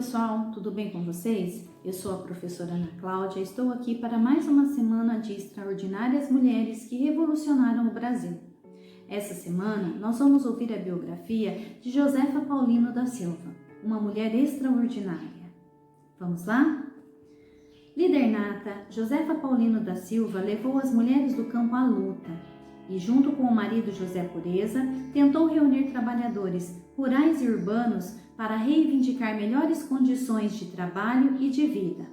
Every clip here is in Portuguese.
pessoal, tudo bem com vocês? Eu sou a professora Ana Cláudia e estou aqui para mais uma semana de extraordinárias mulheres que revolucionaram o Brasil. Essa semana nós vamos ouvir a biografia de Josefa Paulino da Silva, uma mulher extraordinária. Vamos lá? Líder nata, Josefa Paulino da Silva levou as mulheres do campo à luta e, junto com o marido José Pureza, tentou reunir trabalhadores rurais e urbanos para reivindicar melhores condições de trabalho e de vida.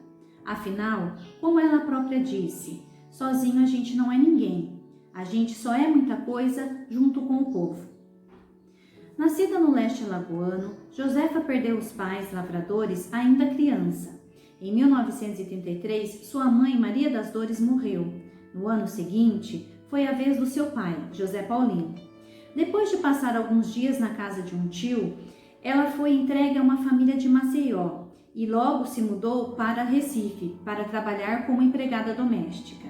Afinal, como ela própria disse, sozinho a gente não é ninguém, a gente só é muita coisa junto com o povo. Nascida no leste alagoano, Josefa perdeu os pais lavradores ainda criança. Em 1933, sua mãe, Maria das Dores, morreu. No ano seguinte, foi a vez do seu pai, José Paulino. Depois de passar alguns dias na casa de um tio, ela foi entregue a uma família de Maceió e logo se mudou para Recife para trabalhar como empregada doméstica.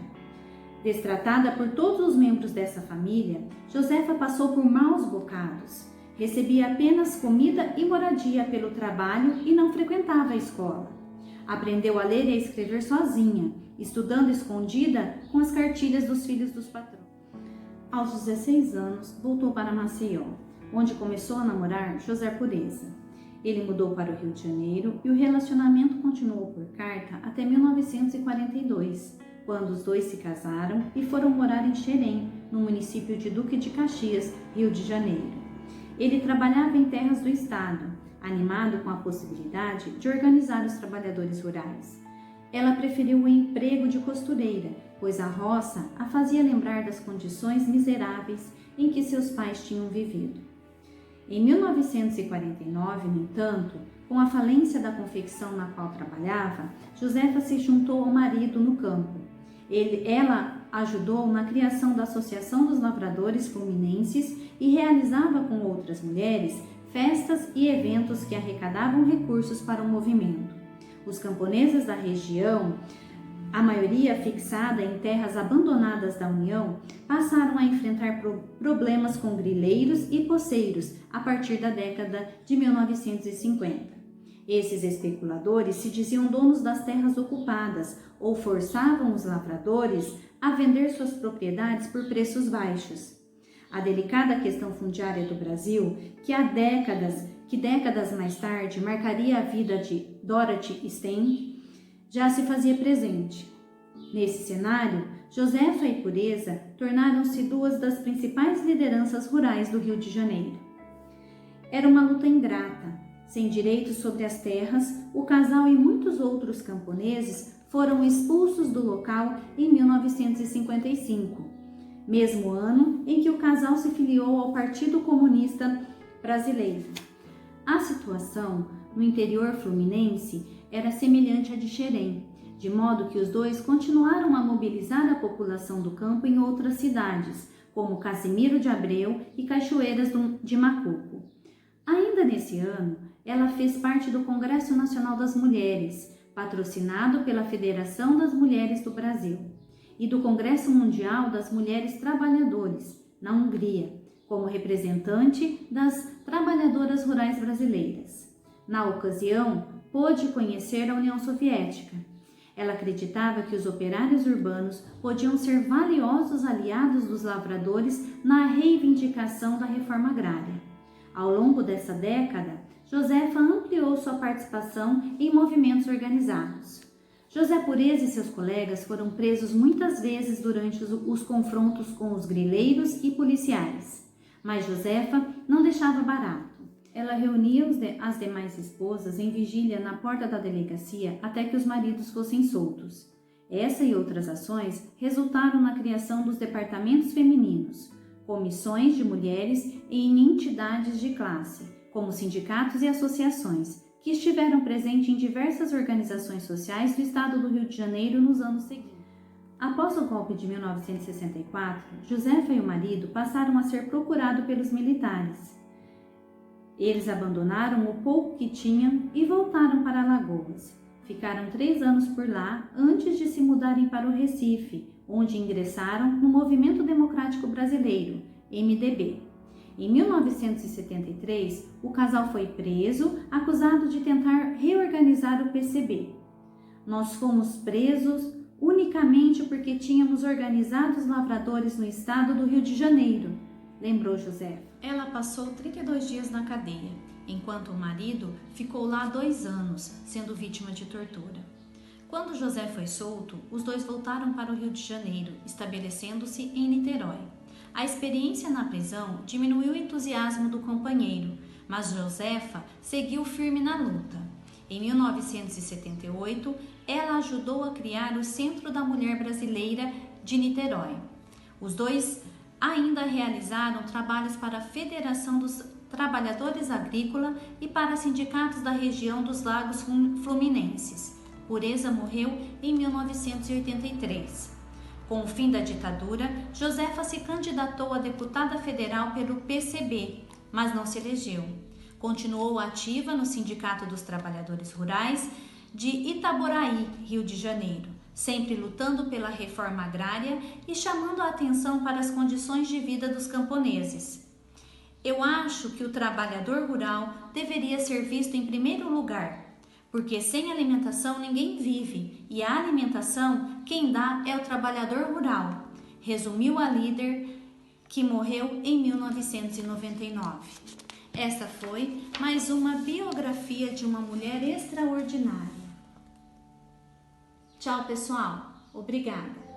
Destratada por todos os membros dessa família, Josefa passou por maus bocados. Recebia apenas comida e moradia pelo trabalho e não frequentava a escola. Aprendeu a ler e a escrever sozinha, estudando escondida com as cartilhas dos filhos dos patrões. Aos 16 anos, voltou para Maceió, onde começou a namorar José Pureza. Ele mudou para o Rio de Janeiro e o relacionamento continuou por carta até 1942, quando os dois se casaram e foram morar em Xerém, no município de Duque de Caxias, Rio de Janeiro. Ele trabalhava em terras do estado, animado com a possibilidade de organizar os trabalhadores rurais. Ela preferiu o emprego de costureira, pois a roça a fazia lembrar das condições miseráveis em que seus pais tinham vivido. Em 1949, no entanto, com a falência da confecção na qual trabalhava, Josefa se juntou ao marido no campo. Ela ajudou na criação da Associação dos Lavradores Fluminenses e realizava com outras mulheres festas e eventos que arrecadavam recursos para o movimento. Os camponeses da região, a maioria fixada em terras abandonadas da União, passaram a enfrentar problemas com grileiros e poceiros a partir da década de 1950. Esses especuladores se diziam donos das terras ocupadas ou forçavam os lavradores a vender suas propriedades por preços baixos. A delicada questão fundiária do Brasil, que décadas mais tarde marcaria a vida de Dorothy Stein, já se fazia presente. Nesse cenário, Josefa e Pureza tornaram-se duas das principais lideranças rurais do Rio de Janeiro. Era uma luta ingrata. Sem direitos sobre as terras, o casal e muitos outros camponeses foram expulsos do local em 1955, mesmo ano em que o casal se filiou ao Partido Comunista Brasileiro. A situação no interior fluminense era semelhante à de Xerém, de modo que os dois continuaram a mobilizar a população do campo em outras cidades, como Casimiro de Abreu e Cachoeiras de Macuco. Ainda nesse ano, ela fez parte do Congresso Nacional das Mulheres, patrocinado pela Federação das Mulheres do Brasil, e do Congresso Mundial das Mulheres Trabalhadores, na Hungria, como representante das trabalhadoras rurais brasileiras. Na ocasião, pôde conhecer a União Soviética. Ela acreditava que os operários urbanos podiam ser valiosos aliados dos lavradores na reivindicação da reforma agrária. Ao longo dessa década, Josefa ampliou sua participação em movimentos organizados. José Pureza e seus colegas foram presos muitas vezes durante os confrontos com os grileiros e policiais, mas Josefa não deixava barato. Ela reunia as demais esposas em vigília na porta da delegacia até que os maridos fossem soltos. Essa e outras ações resultaram na criação dos departamentos femininos, comissões de mulheres em entidades de classe, como sindicatos e associações, que estiveram presentes em diversas organizações sociais do estado do Rio de Janeiro nos anos seguintes. Após o golpe de 1964, Josefa e o marido passaram a ser procurados pelos militares. Eles abandonaram o pouco que tinham e voltaram para Alagoas. Ficaram 3 anos por lá antes de se mudarem para o Recife, onde ingressaram no Movimento Democrático Brasileiro, MDB. Em 1973, o casal foi preso, acusado de tentar reorganizar o PCB. Nós fomos presos unicamente porque tínhamos organizado os lavradores no estado do Rio de Janeiro, lembrou Josefa. Ela passou 32 dias na cadeia, enquanto o marido ficou lá 2 anos, sendo vítima de tortura. Quando José foi solto, os dois voltaram para o Rio de Janeiro, estabelecendo-se em Niterói. A experiência na prisão diminuiu o entusiasmo do companheiro, mas Josefa seguiu firme na luta. Em 1978, ela ajudou a criar o Centro da Mulher Brasileira de Niterói. Os dois ainda realizaram trabalhos para a Federação dos Trabalhadores Agrícola e para sindicatos da região dos Lagos Fluminenses. Pureza morreu em 1983. Com o fim da ditadura, Josefa se candidatou a deputada federal pelo PCB, mas não se elegeu. Continuou ativa no Sindicato dos Trabalhadores Rurais de Itaboraí, Rio de Janeiro, sempre lutando pela reforma agrária e chamando a atenção para as condições de vida dos camponeses. Eu acho que o trabalhador rural deveria ser visto em primeiro lugar, porque sem alimentação ninguém vive e a alimentação quem dá é o trabalhador rural, resumiu a líder que morreu em 1999. Essa foi mais uma biografia de uma mulher extraordinária. Tchau, pessoal. Obrigada.